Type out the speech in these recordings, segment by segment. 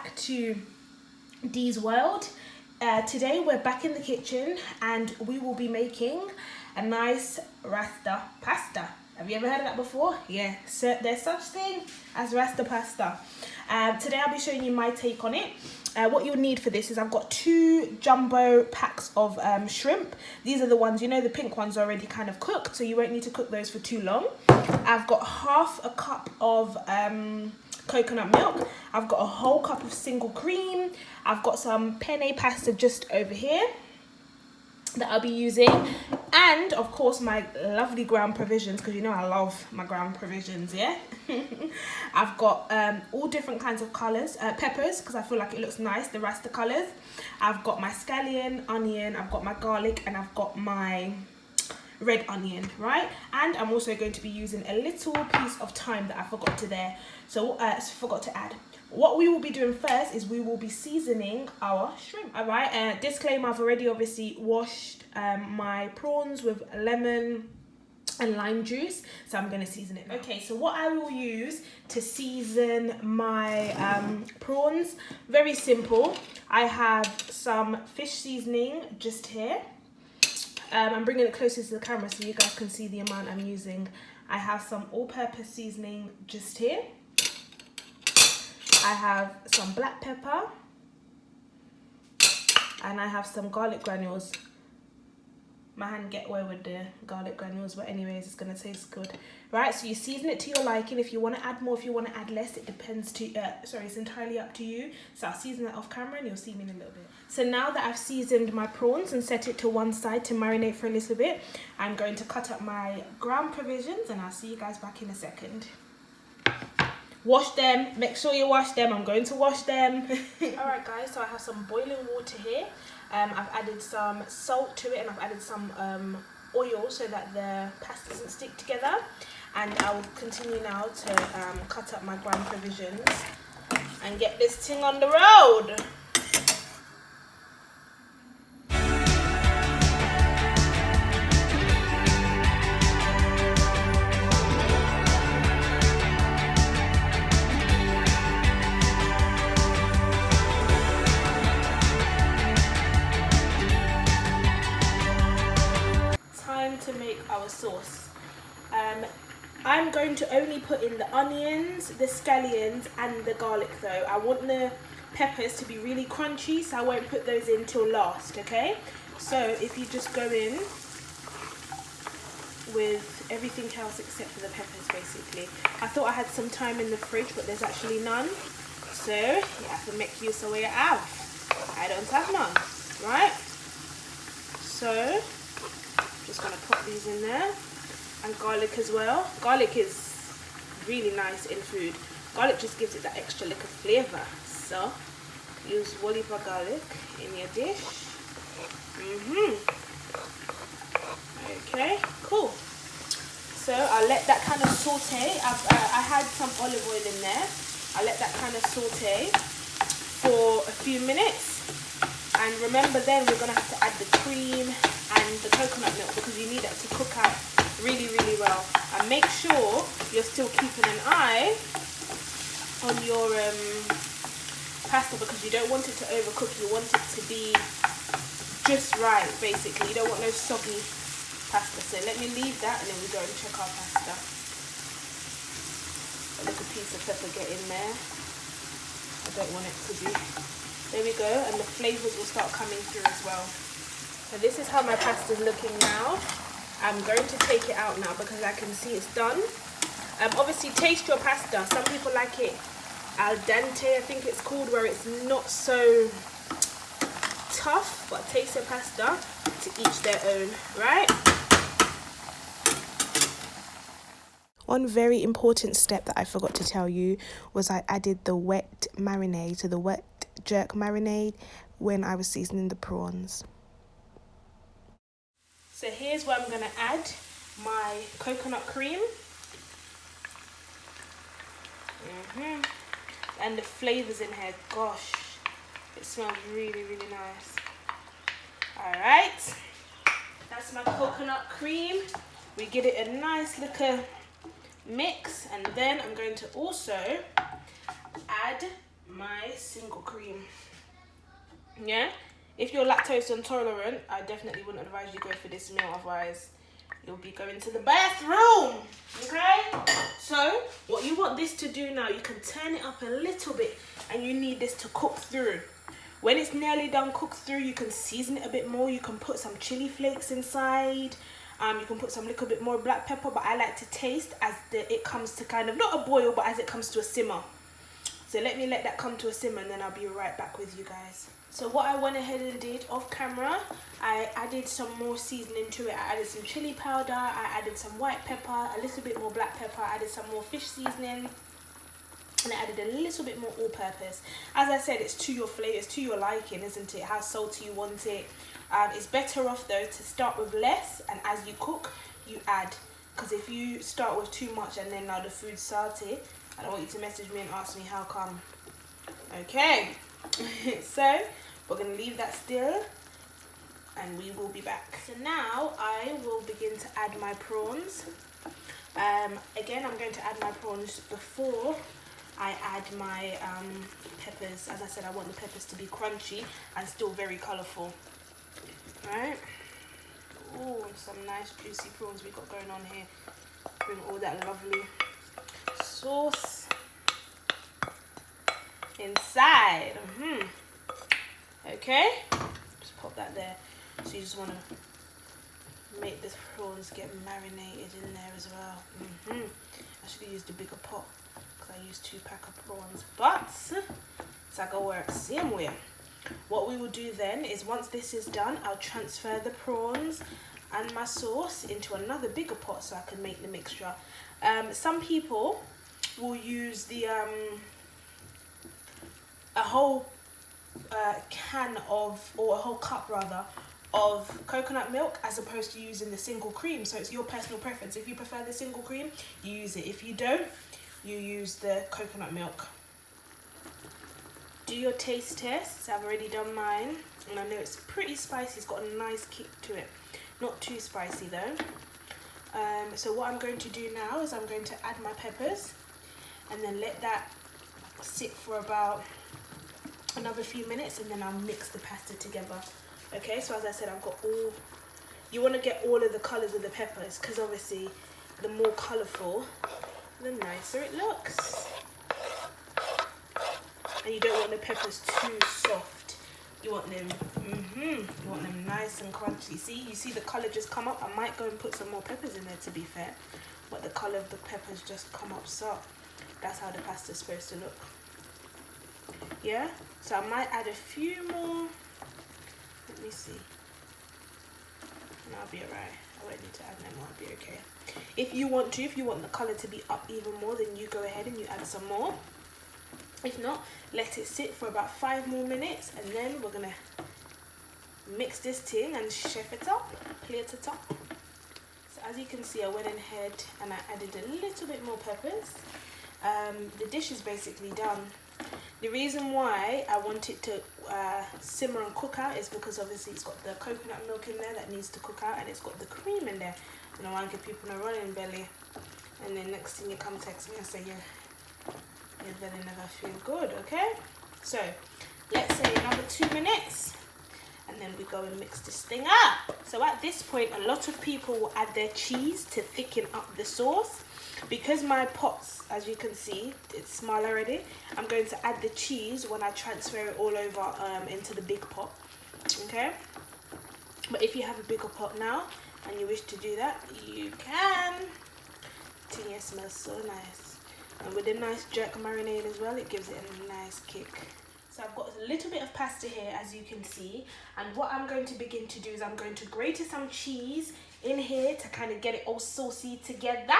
back to Dees World. Today we're back in the kitchen and we will be making a nice Rasta pasta. Have you ever heard of that before? Yeah, so there's such thing as Rasta pasta. Today I'll be showing you my take on it. What you'll need for this is I've got 2 jumbo packs of shrimp. These are the ones, you know, the pink ones are already kind of cooked, so you won't need to cook those for too long. I've got half a cup of coconut milk. I've got a whole cup of single cream. I've got some penne pasta just over here that I'll be using, and of course my lovely ground provisions, because you know I love my ground provisions. Yeah. I've got all different kinds of colors, peppers, because I feel like it looks nice, the Rasta colors. I've got my scallion, onion, I've got my garlic, and I've got my red onion, right? And I'm also going to be using a little piece of thyme that I forgot to add. What we will be doing first is we will be seasoning our shrimp. All right, disclaimer, I've already obviously washed my prawns with lemon and lime juice, so I'm going to season it now. Okay, so what I will use to season my prawns, very simple. I have some fish seasoning just here. I'm bringing it closer to the camera so you guys can see the amount I'm using. I have some all-purpose seasoning just here. I have some black pepper, and I have some garlic granules. My hand get away with the garlic granules, but anyways, it's gonna taste good. Right, so you season it to your liking. If you want to add more, if you want to add less, it depends to, it's entirely up to you. So I'll season that off camera and you'll see me in a little bit. So now that I've seasoned my prawns and set it to one side to marinate for a little bit, I'm going to cut up my ground provisions and I'll see you guys back in a second. Wash them, make sure you wash them. I'm going to wash them. Alright guys, so I have some boiling water here. I've added some salt to it and I've added some oil so that the pasta doesn't stick together. And I will continue now to cut up my ground provisions and get this thing on the road. To make our sauce. I'm going to only put in the onions, the scallions and the garlic though. I want the peppers to be really crunchy, so I won't put those in till last, okay? So if you just go in with everything else except for the peppers basically. I thought I had some thyme in the fridge, but there's actually none. So you have to make use of what you have. I don't have none, right? So just gonna put these in there, and garlic as well. Garlic is really nice in food. Garlic just gives it that extra lick of flavour. So use one heap of garlic in your dish. Okay, cool. So I'll let that kind of saute. I had some olive oil in there. I'll let that kind of saute for a few minutes. And remember, then we're gonna have to add the cream and the coconut milk because you need that to cook out really, really well. And make sure you're still keeping an eye on your pasta because you don't want it to overcook. You want it to be just right, basically. You don't want no soggy pasta. So let me leave that and then we go and check our pasta. A little piece of pepper get in there. I don't want it to be. There we go, and the flavours will start coming through as well. So this is how my pasta is looking now. I'm going to take it out now because I can see it's done. Obviously taste your pasta. Some people like it al dente, I think it's called, where it's not so tough, but taste your pasta, to each their own, right? One very important step that I forgot to tell you was I added the wet marinade, so the wet jerk marinade, when I was seasoning the prawns. So here's where I'm going to add my coconut cream. And the flavours in here, gosh, it smells really, really nice. Alright, that's my coconut cream. We give it a nice little mix, and then I'm going to also add my single cream. Yeah, if you're lactose intolerant, I definitely wouldn't advise you go for this meal, otherwise you'll be going to the bathroom. Okay, so what you want this to do now, you can turn it up a little bit, and you need this to cook through. When it's nearly done cooked through, you can season it a bit more. You can put some chili flakes inside. You can put some little bit more black pepper, but I like to taste as it comes to kind of, not a boil, but as it comes to a simmer. So let me let that come to a simmer, and then I'll be right back with you guys. So what I went ahead and did off camera, I added some more seasoning to it. I added some chili powder, I added some white pepper, a little bit more black pepper, I added some more fish seasoning, and I added a little bit more all-purpose. As I said, it's to your flavour, it's to your liking, isn't it? How salty you want it. It's better off though to start with less, and as you cook, you add. Because if you start with too much and then now the food's salty, I don't want you to message me and ask me how come. Okay, so we're going to leave that still, and we will be back. So now I will begin to add my prawns. Again, I'm going to add my prawns before I add my peppers. As I said, I want the peppers to be crunchy and still very colourful. Right? Oh, some nice juicy prawns we got going on here. Bring all that lovely sauce inside. Okay, just pop that there. So you just want to make the prawns get marinated in there as well. I should have used a bigger pot because I used 2 pack of prawns, but it's like a work same way. What we will do then is, once this is done, I'll transfer the prawns and my sauce into another bigger pot so I can make the mixture. Some people will use the a whole can of, or a whole cup rather, of coconut milk as opposed to using the single cream. So it's your personal preference. If you prefer the single cream, you use it. If you don't, you use the coconut milk. Do your taste tests. I've already done mine, and I know it's pretty spicy. It's got a nice kick to it. Not too spicy though. So what I'm going to do now is I'm going to add my peppers and then let that sit for about another few minutes, and then I'll mix the pasta together. Okay, so as I said, I've got all, you want to get all of the colours of the peppers, because obviously the more colourful, the nicer it looks. And you don't want the peppers too soft. You want them, you want them nice and crunchy. See, you see the colour just come up. I might go and put some more peppers in there, to be fair, but the colour of the peppers just come up, so that's how the pasta's supposed to look. Yeah, so I might add a few more. Let me see. And I'll be alright. I won't need to add no more. I'll be okay. If you want to, if you want the colour to be up even more, then you go ahead and you add some more. If not, let it sit for about 5 more minutes, and then we're gonna mix this thing and chef it up, plate it up. So as you can see, I went ahead and I added a little bit more peppers. The dish is basically done. The reason why I want it to simmer and cook out is because obviously it's got the coconut milk in there that needs to cook out, and it's got the cream in there. And I want to give people a running belly, and then next thing you come text me and say your belly never feel good. Okay, so let's say another 2 minutes, and then we go and mix this thing up. So at this point, a lot of people will add their cheese to thicken up the sauce. Because my pots, as you can see, it's small already, I'm going to add the cheese when I transfer it all over into the big pot. Okay, but if you have a bigger pot now and you wish to do that, you can. It smells so nice, and with a nice jerk marinade as well, it gives it a nice kick. So I've got a little bit of pasta here, as you can see, and what I'm going to begin to do is I'm going to grate some cheese in here to kind of get it all saucy together.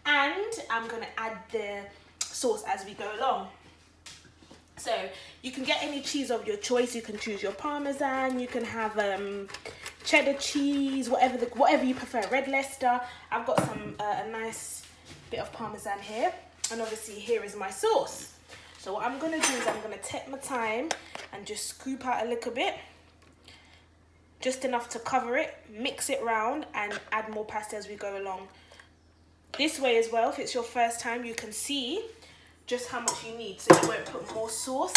And I'm going to add the sauce as we go along. So you can get any cheese of your choice. You can choose your Parmesan, you can have cheddar cheese, whatever you prefer, red Leicester. I've got some a nice bit of Parmesan here, and obviously here is my sauce. So what I'm going to do is I'm going to take my time and just scoop out a little bit, just enough to cover it, mix it round, and add more pasta as we go along. This way as well, if it's your first time, you can see just how much you need, so you won't put more sauce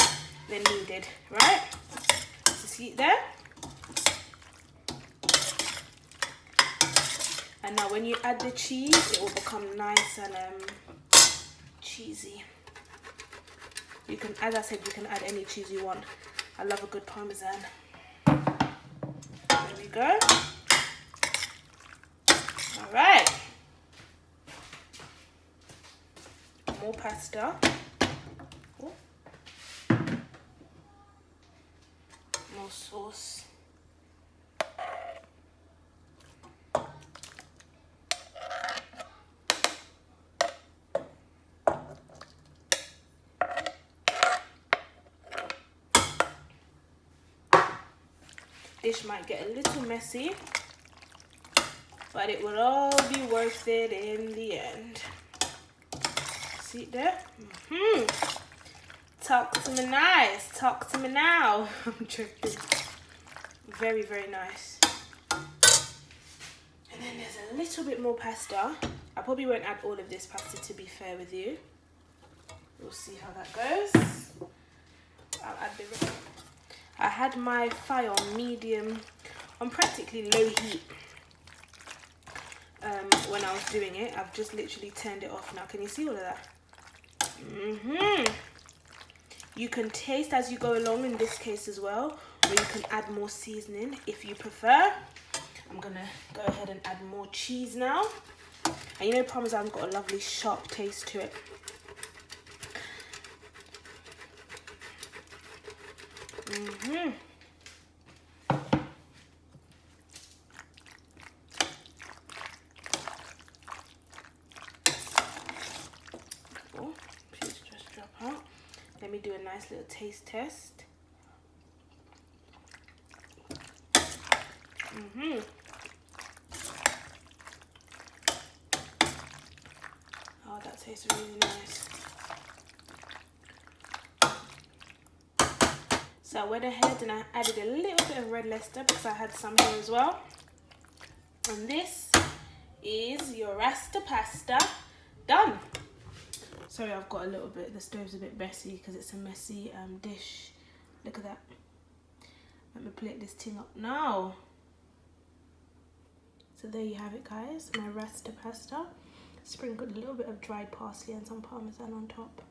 than needed, right? So see it there? And now when you add the cheese, it will become nice and cheesy. You can, as I said, you can add any cheese you want. I love a good Parmesan. There we go. All right. More pasta. Oh. More sauce. Dish might get a little messy, but it will all be worth it in the end. See it there? Talk to me nice. Talk to me now. I'm joking. Very, very nice. And then there's a little bit more pasta. I probably won't add all of this pasta, to be fair with you. We'll see how that goes. I'll add the... I had my fire on medium, on practically low heat when I was doing it. I've just literally turned it off now. Can you see all of that? You can taste as you go along in this case as well, or you can add more seasoning if you prefer. I'm gonna go ahead and add more cheese now. And you know, Parmesan's got a lovely sharp taste to it. Oh, please just drop out. Let me do a nice little taste test. Oh, that tastes really nice. So I went ahead and I added a little bit of red Leicester because I had some here as well. And this is your Rasta pasta done. Sorry, I've got a little bit, the stove's a bit messy because it's a messy dish. Look at that. Let me plate this thing up now. So there you have it, guys, my Rasta pasta. Sprinkled a little bit of dried parsley and some Parmesan on top.